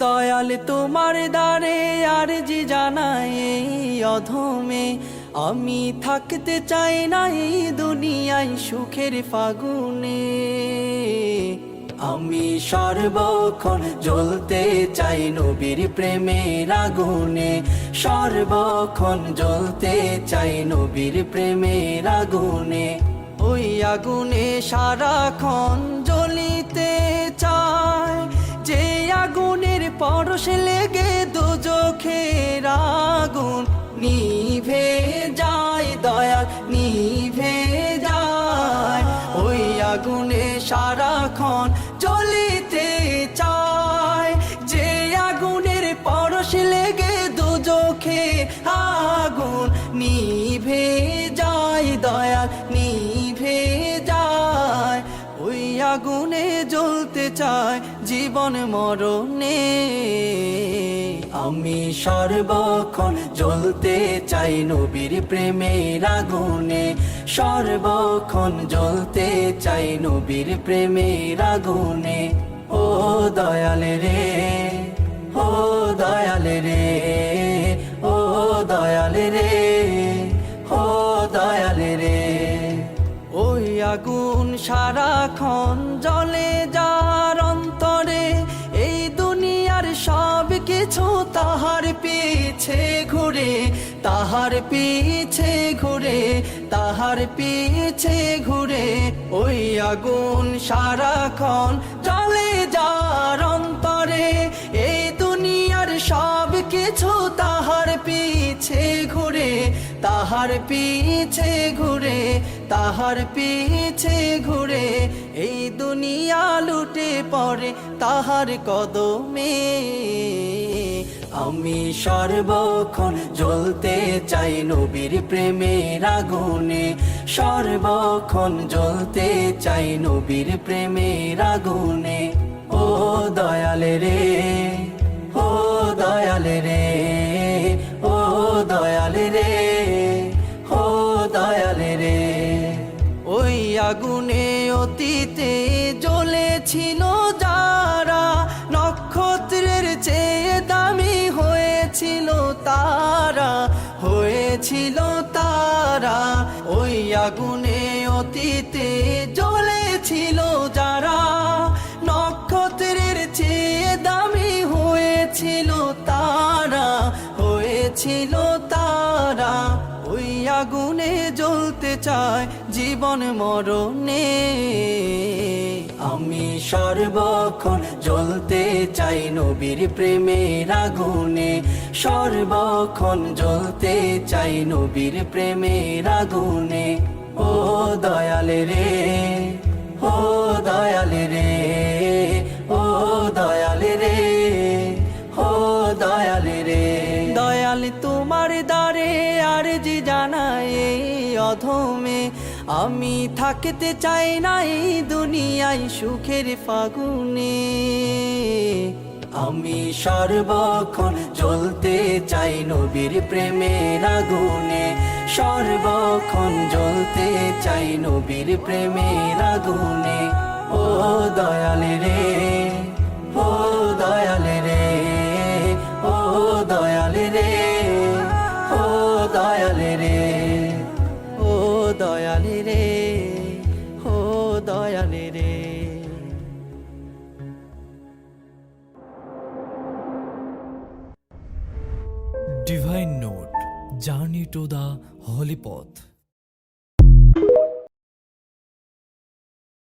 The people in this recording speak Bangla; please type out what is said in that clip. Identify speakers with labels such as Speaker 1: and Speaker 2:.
Speaker 1: দয়াল তোমার দ্বারে আরজি জানাই এই অধমে, আমি থাকতে চাই না এই দুনিয়ায় সুখের ফাগুনে। আমি সর্বক্ষণ জ্বলতে চাই নবীর প্রেমের আগুনে, সর্বক্ষণ জ্বলতে চাই নবীর প্রেমের আগুনে। ওই আগুনে সারাক্ষণ জ্বলিতে চায়, যে আগুনের পরশ লেগে দোজখের আগুন নিভে যায়, দয়াল নিভে যায়। ওই আগুনে সারাক্ষণ জ্বলিতে চায়, যে আগুনের পরশ লেগে দোজখের আগুন নিভে যায়, দয়াল নিভে যায়। ওই আগুনে জ্বলতে চায় জীবন মরণে। আমি সর্বক্ষণ জ্বলতে চাই নবীর প্রেমের আগুনে, সর্বক্ষণ জ্বলতে চাই নবীর প্রেমের আগুনে। ও দয়াল রে, ও দয়াল রে, ও দয়াল রে, ও দয়াল রে। ওই আগুন সারাক্ষণ জ্বলে যার অন্তরে, এই দুনিয়ার সব কিছু তাহার পিছে ঘুরে, তাহার পিছে ঘুরে, তাহার পিছে ঘুরে। ওই আগুন সারাক্ষণ জ্বলে যার অন্তরে, এই দুনিয়ার সব কিছু তাহার পিছে ঘুরে, তাহার পিছে ঘুরে, তাহার পিছে ঘুরে। এই দুনিয়া লুটে পড়ে তাহার কদমে। আমি সর্বক্ষণ জ্বলতে চাই নবীর প্রেমের আগুনে, সর্বক্ষণ জ্বলতে চাই নবীর প্রেমের আগুনে। ও দয়াল রে, ও দয়াল রে, ও দয়াল রে, ও দয়াল রে। ওই আগুনে অতীতে জ্বলেছিল যারা, নক্ষত্রের চেয়ে দামি হয়েছিল তারা, হয়েছিল তারা। ওই আগুনে অতীতে জ্বলেছিল যারা, নক্ষত্রের চেয়ে দামি হয়েছিল তারা, হয়েছিল তারা। ওই আগুনে জ্বলতে চায় জীবন মরণে। আমি সর্বক্ষণ জ্বলতে চাই নবীর প্রেমের আগুনে, সর্বক্ষণ জ্বলতে চাই নবীর প্রেমের আগুনে। ও দয়াল রে, ও দয়াল রে, ও দয়াল রে, ও দয়াল রে। দয়াল তোমার দ্বারে আরজি জানাই এই অধমে, আমি থাকতে চাই না এই দুনিয়ায় সুখের ফাগুনে। আমি সর্বক্ষণ জ্বলতে চাই নবীর প্রেমের আগুনে, সর্বক্ষণ জ্বলতে চাই নবীর প্রেমের আগুনে। ও দয়াল রে, ও দয়াল রে, ও দয়াল রে, ও দয়াল রে, ও দয়াল রে, ও দয়াল রে।
Speaker 2: Divine note, journey to the হলি পথ।